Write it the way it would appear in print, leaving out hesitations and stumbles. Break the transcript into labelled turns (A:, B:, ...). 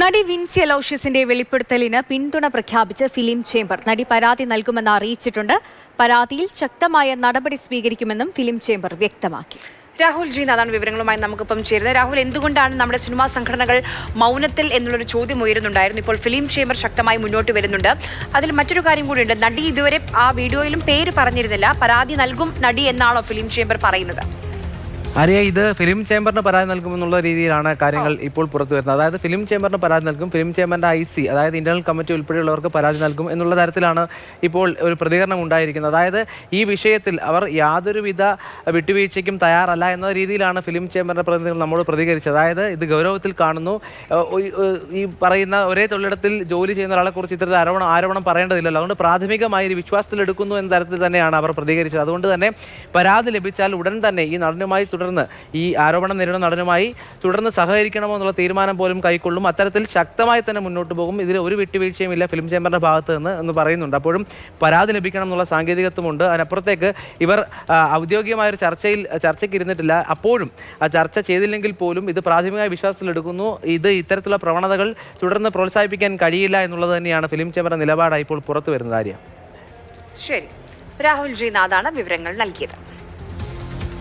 A: നടി വിൻസി അലോഷ്യസിന്റെ വെളിപ്പെടുത്തലിന് പിന്തുണ പ്രഖ്യാപിച്ച് ഫിലിം ചേംബർ നടി പരാതി നൽകുമെന്ന് അറിയിച്ചിട്ടുണ്ട്. പരാതിയിൽ ശക്തമായ നടപടി സ്വീകരിക്കുമെന്നും ഫിലിം ചേംബർ വ്യക്തമാക്കി.
B: രാഹുൽ ജി നാഥാണ് വിവരങ്ങളുമായി നമുക്കിപ്പം ചേരുന്നത്. രാഹുൽ, എന്തുകൊണ്ടാണ് നമ്മുടെ സിനിമാ സംഘടനകൾ മൗനത്തിൽ എന്നുള്ളൊരു ചോദ്യം ഉയരുന്നുണ്ടായിരുന്നു. ഇപ്പോൾ ഫിലിം ചേംബർ ശക്തമായി മുന്നോട്ട് വരുന്നുണ്ട്. അതിൽ മറ്റൊരു കാര്യം കൂടിയുണ്ട്. നടി ഇതുവരെ ആ വീഡിയോയിലും പേര് പറഞ്ഞിരുന്നില്ല. പരാതി നൽകും നടി എന്നാണോ ഫിലിം ചേംബർ പറയുന്നത്?
C: ആര്യ, ഇത് ഫിലിം ചേംബറിന് പരാതി നൽകുമെന്നുള്ള രീതിയിലാണ് കാര്യങ്ങൾ ഇപ്പോൾ പുറത്തു വരുന്നത്. അതായത് ഫിലിം ചേംബറിന് പരാതി നൽകും, ഫിലിം ചേംബറിന്റെ IC അതായത് ഇന്റേണൽ കമ്മിറ്റി ഉൾപ്പെടെയുള്ളവർക്ക് പരാതി നൽകും എന്നുള്ള തരത്തിലാണ് ഇപ്പോൾ ഒരു പ്രതികരണം ഉണ്ടായിരിക്കുന്നത്. അതായത് ഈ വിഷയത്തിൽ അവർ യാതൊരുവിധ വിട്ടുവീഴ്ചയ്ക്കും തയ്യാറല്ല എന്ന രീതിയിലാണ് ഫിലിം ചേംബറിന്റെ പ്രതിനിധികൾ നമ്മോട് പ്രതികരിച്ചത്. അതായത് ഇത് ഗൗരവത്തിൽ കാണുന്നു. ഈ പറയുന്ന ഒരേ തൊഴിലിടത്തിൽ ജോലി ചെയ്യുന്ന ഒരാളെ കുറിച്ച് ഇത്തരത്തിൽ ആരോപണം പറയേണ്ടതില്ലല്ലോ. അതുകൊണ്ട് പ്രാഥമികമായി ഒരു വിശ്വാസത്തിലെടുക്കുന്നു എന്ന തരത്തിൽ തന്നെയാണ് അവർ പ്രതികരിച്ചത്. അതുകൊണ്ട് തന്നെ പരാതി ലഭിച്ചാൽ ഉടൻ തന്നെ ഈ നടനുമായി ഈ ആരോപണം നേരിടുന്ന നടനുമായി തുടർന്ന് സഹകരിക്കണമോ എന്നുള്ള തീരുമാനം പോലും കൈക്കൊള്ളും. അത്തരത്തിൽ ശക്തമായി തന്നെ മുന്നോട്ട് പോകും. ഇതിൽ ഒരു വിട്ടുവീഴ്ചയും ഇല്ല ഫിലിം ചേംബറിന്റെ ഭാഗത്ത് എന്ന് പറയുന്നുണ്ട്. അപ്പോഴും പരാതി ലഭിക്കണം എന്നുള്ള സാങ്കേതികത്വമുണ്ട്. അതിനപ്പുറത്തേക്ക് ഇവർ ഔദ്യോഗികമായ ഒരു ചർച്ചയ്ക്ക് ഇരുന്നിട്ടില്ല. അപ്പോഴും ആ ചർച്ച ചെയ്തില്ലെങ്കിൽ പോലും ഇത് പ്രാഥമികമായ വിശ്വാസത്തിലെടുക്കുന്നു. ഇത്തരത്തിലുള്ള പ്രവണതകൾ തുടർന്ന് പ്രോത്സാഹിപ്പിക്കാൻ കഴിയില്ല എന്നുള്ളത് തന്നെയാണ് ഫിലിം ചേംബറിന്റെ നിലപാടായി ഇപ്പോൾ പുറത്തു വരുന്നത്. ആര്യ,
B: ശരി, രാഹുൽ ജി നാഥാണ് വിവരങ്ങൾ നൽകിയത്.